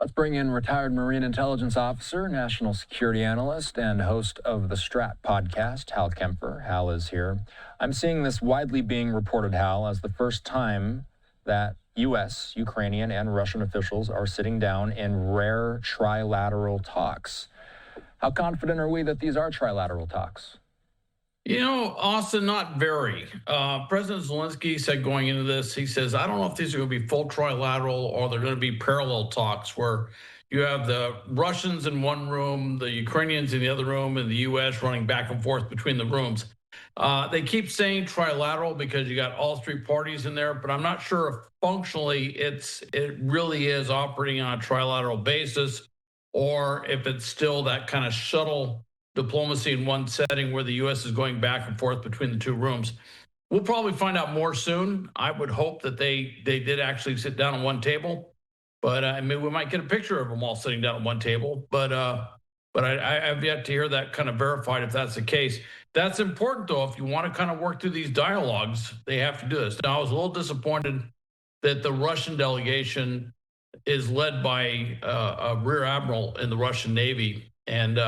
Let's bring in retired Marine intelligence officer, national security analyst, and host of the Strat podcast, Hal Kempfer. Hal is here. I'm seeing this widely being reported, Hal, as the first time that U.S., Ukrainian, and Russian officials are sitting down in rare trilateral talks. How confident are we that these are trilateral talks? You know, Austin, not very. President Zelenskyy said going into this, he says, I don't know if these are going to be full trilateral or they're going to be parallel talks where you have the Russians in one room, the Ukrainians in the other room, and the U.S. running back and forth between the rooms. They keep saying trilateral because you got all three parties in there, but I'm not sure if functionally it really is operating on a trilateral basis or if it's still that kind of shuttle diplomacy in one setting where the U.S. is going back and forth between the two rooms. We'll probably find out more soon. I would hope that they did actually sit down at one table, but I mean, we might get a picture of them all sitting down at one table, but I have yet to hear that kind of verified if that's the case. That's important, though. If you want to kind of work through these dialogues, they have to do this. Now, I was a little disappointed that the Russian delegation is led by a rear admiral in the Russian Navy, and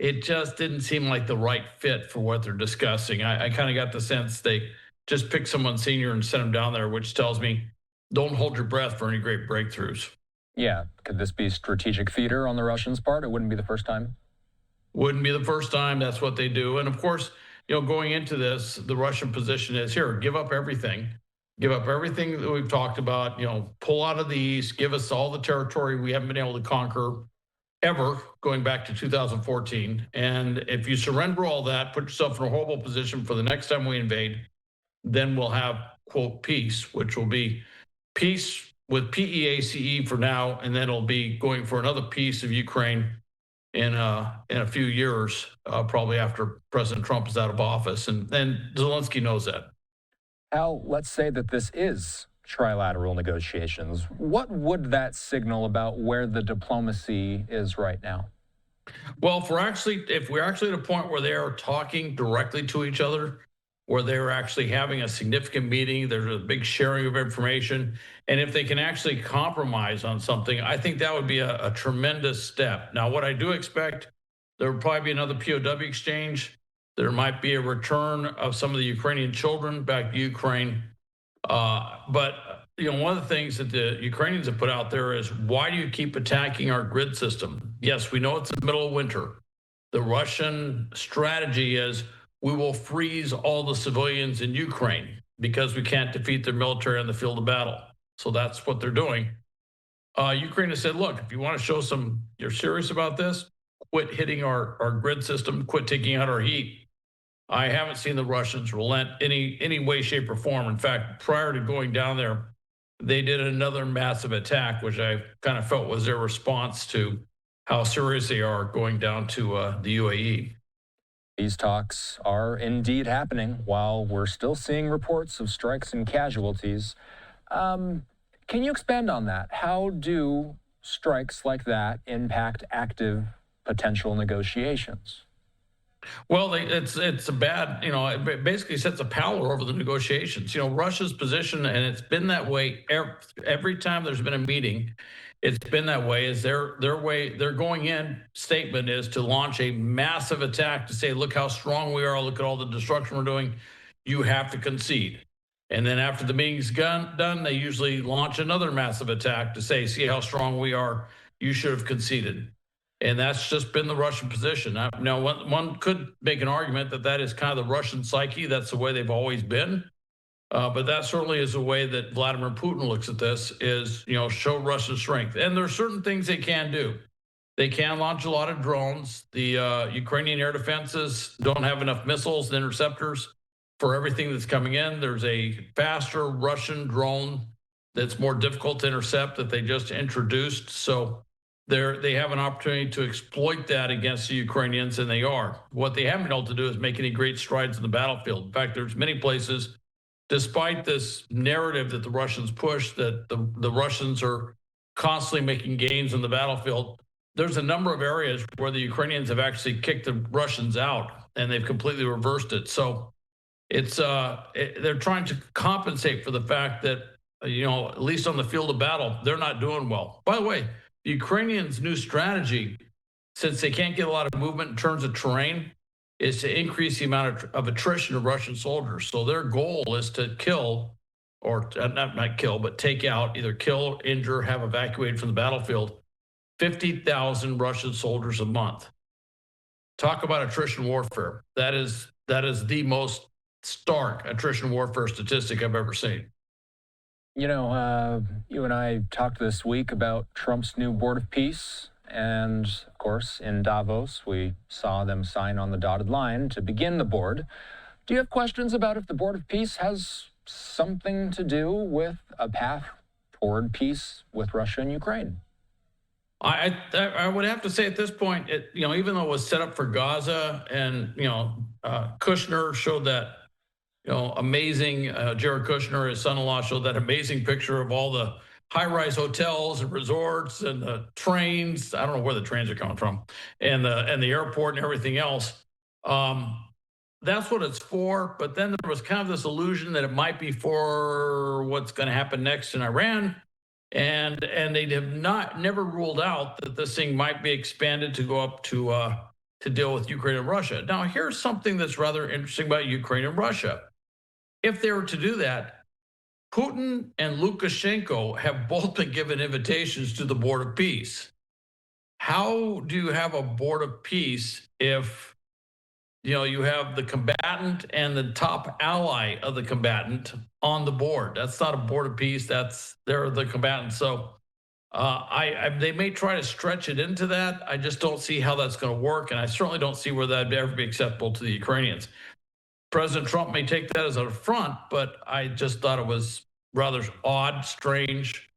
it just didn't seem like the right fit for what they're discussing. I kind of got the sense they just picked someone senior and sent them down there, which tells me don't hold your breath for any great breakthroughs. Yeah, could this be strategic theater on the Russians' part? It wouldn't be the first time. Wouldn't be the first time. That's what they do. And of course, you know, going into this, the Russian position is here, give up everything. Give up everything that we've talked about, you know, pull out of the East, give us all the territory we haven't been able to conquer ever going back to 2014. And if you surrender all that, put yourself in a horrible position for the next time we invade, then we'll have, quote, peace, which will be peace with PEACE for now, and then it'll be going for another piece of Ukraine in a few years, probably after President Trump is out of office. And Zelenskyy knows that. Al, let's say that this is trilateral negotiations. What would that signal about where the diplomacy is right now? Well, if we're actually at a point where they are talking directly to each other, where they're actually having a significant meeting, there's a big sharing of information, and if they can actually compromise on something, I think that would be a tremendous step. Now, what I do expect, there will probably be another POW exchange. There might be a return of some of the Ukrainian children back to Ukraine. But you know, one of the things that the Ukrainians have put out there is, why do you keep attacking our grid system? Yes, we know it's the middle of winter. The Russian strategy is we will freeze all the civilians in Ukraine because we can't defeat their military on the field of battle. So that's what they're doing. Ukraine has said, look, if you want to show you're serious about this, quit hitting our grid system, quit taking out our heat. I haven't seen the Russians relent any way, shape, or form. In fact, prior to going down there, they did another massive attack, which I kind of felt was their response to how serious they are going down to the UAE. These talks are indeed happening while we're still seeing reports of strikes and casualties. Can you expand on that? How do strikes like that impact active potential negotiations? Well, it's a bad, you know, it basically sets a pallor over the negotiations. You know, Russia's position, and it's been that way every time there's been a meeting, it's been that way, is their going in statement is to launch a massive attack to say, look how strong we are, look at all the destruction we're doing, you have to concede. And then after the meeting's done, they usually launch another massive attack to say, see how strong we are, you should have conceded. And that's just been the Russian position. Now, one could make an argument that is kind of the Russian psyche. That's the way they've always been. But that certainly is the way that Vladimir Putin looks at this, is, you know, show Russian strength. And there are certain things they can do. They can launch a lot of drones. The Ukrainian air defenses don't have enough missiles and interceptors for everything that's coming in. There's a faster Russian drone that's more difficult to intercept that they just introduced. So they have an opportunity to exploit that against the Ukrainians, and they are. What they haven't been able to do is make any great strides in the battlefield. In fact, there's many places, despite this narrative that the Russians push, that the Russians are constantly making gains in the battlefield, there's a number of areas where the Ukrainians have actually kicked the Russians out, and they've completely reversed it. So it's they're trying to compensate for the fact that, you know, at least on the field of battle, they're not doing well. By the way, the Ukrainians' new strategy, since they can't get a lot of movement in terms of terrain, is to increase the amount of attrition of Russian soldiers. So their goal is to kill, or not kill, but take out, either kill, injure, have evacuated from the battlefield, 50,000 Russian soldiers a month. Talk about attrition warfare. That is the most stark attrition warfare statistic I've ever seen. You know, you and I talked this week about Trump's new board of peace. And of course, in Davos, we saw them sign on the dotted line to begin the board. Do you have questions about if the board of peace has something to do with a path toward peace with Russia and Ukraine? I would have to say at this point, even though it was set up for Gaza, and Kushner showed that amazing, Jared Kushner, his son-in-law, showed that amazing picture of all the high-rise hotels and resorts and the trains. I don't know where the trains are coming from, and the airport and everything else. That's what it's for. But then there was kind of this illusion that it might be for what's going to happen next in Iran. And they have never ruled out that this thing might be expanded to go up to deal with Ukraine and Russia. Now, here's something that's rather interesting about Ukraine and Russia. If they were to do that, Putin and Lukashenko have both been given invitations to the Board of Peace. How do you have a Board of Peace if you have the combatant and the top ally of the combatant on the board? That's not a Board of Peace. They're the combatants. So they may try to stretch it into that. I just don't see how that's going to work, and I certainly don't see where that'd ever be acceptable to the Ukrainians. President Trump may take that as an affront, but I just thought it was rather odd, strange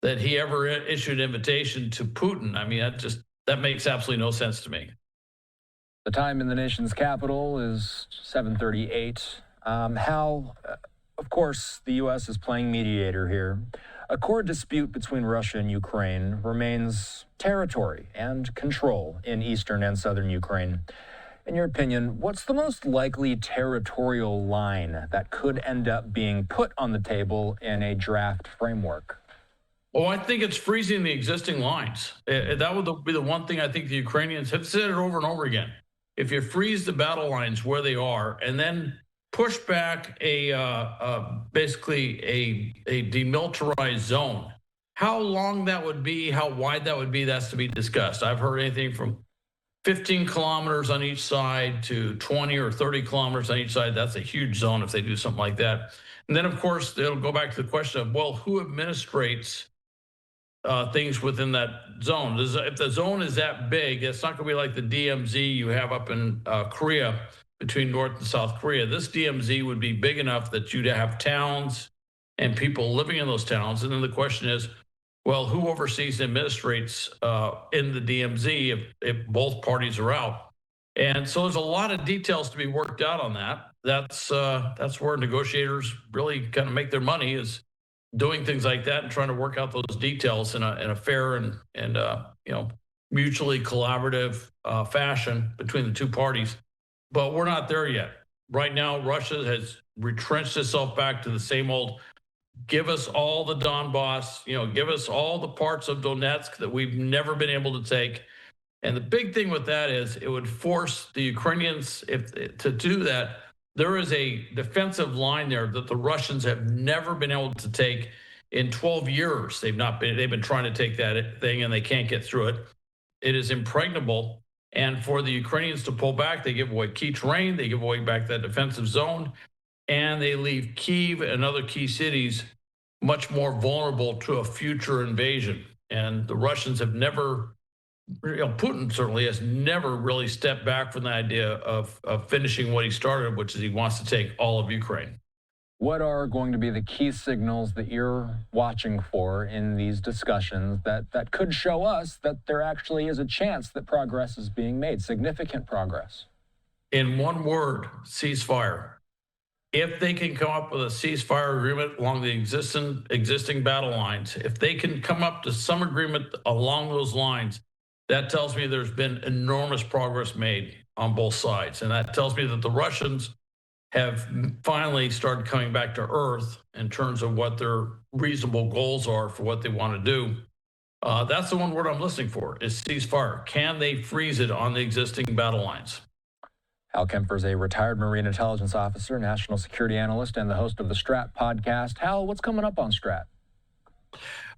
that he ever issued an invitation to Putin. I mean, that makes absolutely no sense to me. The time in the nation's capital is 7:38. Hal, of course, the U.S. is playing mediator here. A core dispute between Russia and Ukraine remains territory and control in eastern and southern Ukraine. In your opinion, what's the most likely territorial line that could end up being put on the table in a draft framework? Oh, I think it's freezing the existing lines. That would be the one thing I think the Ukrainians have said it over and over again. If you freeze the battle lines where they are and then push back basically a demilitarized zone, how long that would be, how wide that would be, that's to be discussed. I've heard anything from 15 kilometers on each side to 20 or 30 kilometers on each side. That's a huge zone if they do something like that. And then, of course, it'll go back to the question of, well, who administrates things within that zone? If the zone is that big, it's not going to be like the DMZ you have up in Korea, between North and South Korea. This DMZ would be big enough that you'd have towns and people living in those towns. And then the question is, well, who oversees and administrates in the DMZ if both parties are out? And so there's a lot of details to be worked out on that. That's where negotiators really kind of make their money, is doing things like that and trying to work out those details in a fair and mutually collaborative fashion between the two parties. But we're not there yet. Right now, Russia has retrenched itself back to the same old, give us all the Donbass, give us all the parts of Donetsk that we've never been able to take. And the big thing with that is it would force the Ukrainians to do that. There is a defensive line there that the Russians have never been able to take in 12 years. They've been trying to take that thing and they can't get through it. It is impregnable. And for the Ukrainians to pull back, they give away key terrain, they give away back that defensive zone, and they leave Kyiv and other key cities much more vulnerable to a future invasion. And the Russians have never, Putin certainly has never really stepped back from the idea of finishing what he started, which is he wants to take all of Ukraine. What are going to be the key signals that you're watching for in these discussions that could show us that there actually is a chance that progress is being made, significant progress? In one word, ceasefire. If they can come up with a ceasefire agreement along the existing battle lines, if they can come up to some agreement along those lines, that tells me there's been enormous progress made on both sides. And that tells me that the Russians have finally started coming back to earth in terms of what their reasonable goals are for what they want to do. That's the one word I'm listening for, is ceasefire. Can they freeze it on the existing battle lines? Hal Kempfer is a retired Marine intelligence officer, national security analyst, and the host of the Strat podcast. Hal, what's coming up on Strat?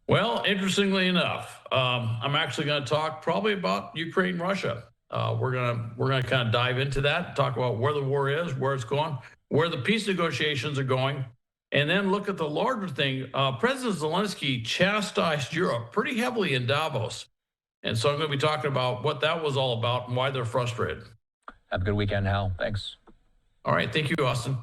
Well, interestingly enough, I'm actually going to talk probably about Ukraine, Russia. We're gonna kind of dive into that, talk about where the war is, where it's going, where the peace negotiations are going, and then look at the larger thing. President Zelenskyy chastised Europe pretty heavily in Davos, and so I'm going to be talking about what that was all about and why they're frustrated. Have a good weekend, Hal. Thanks. All right, thank you, Austin.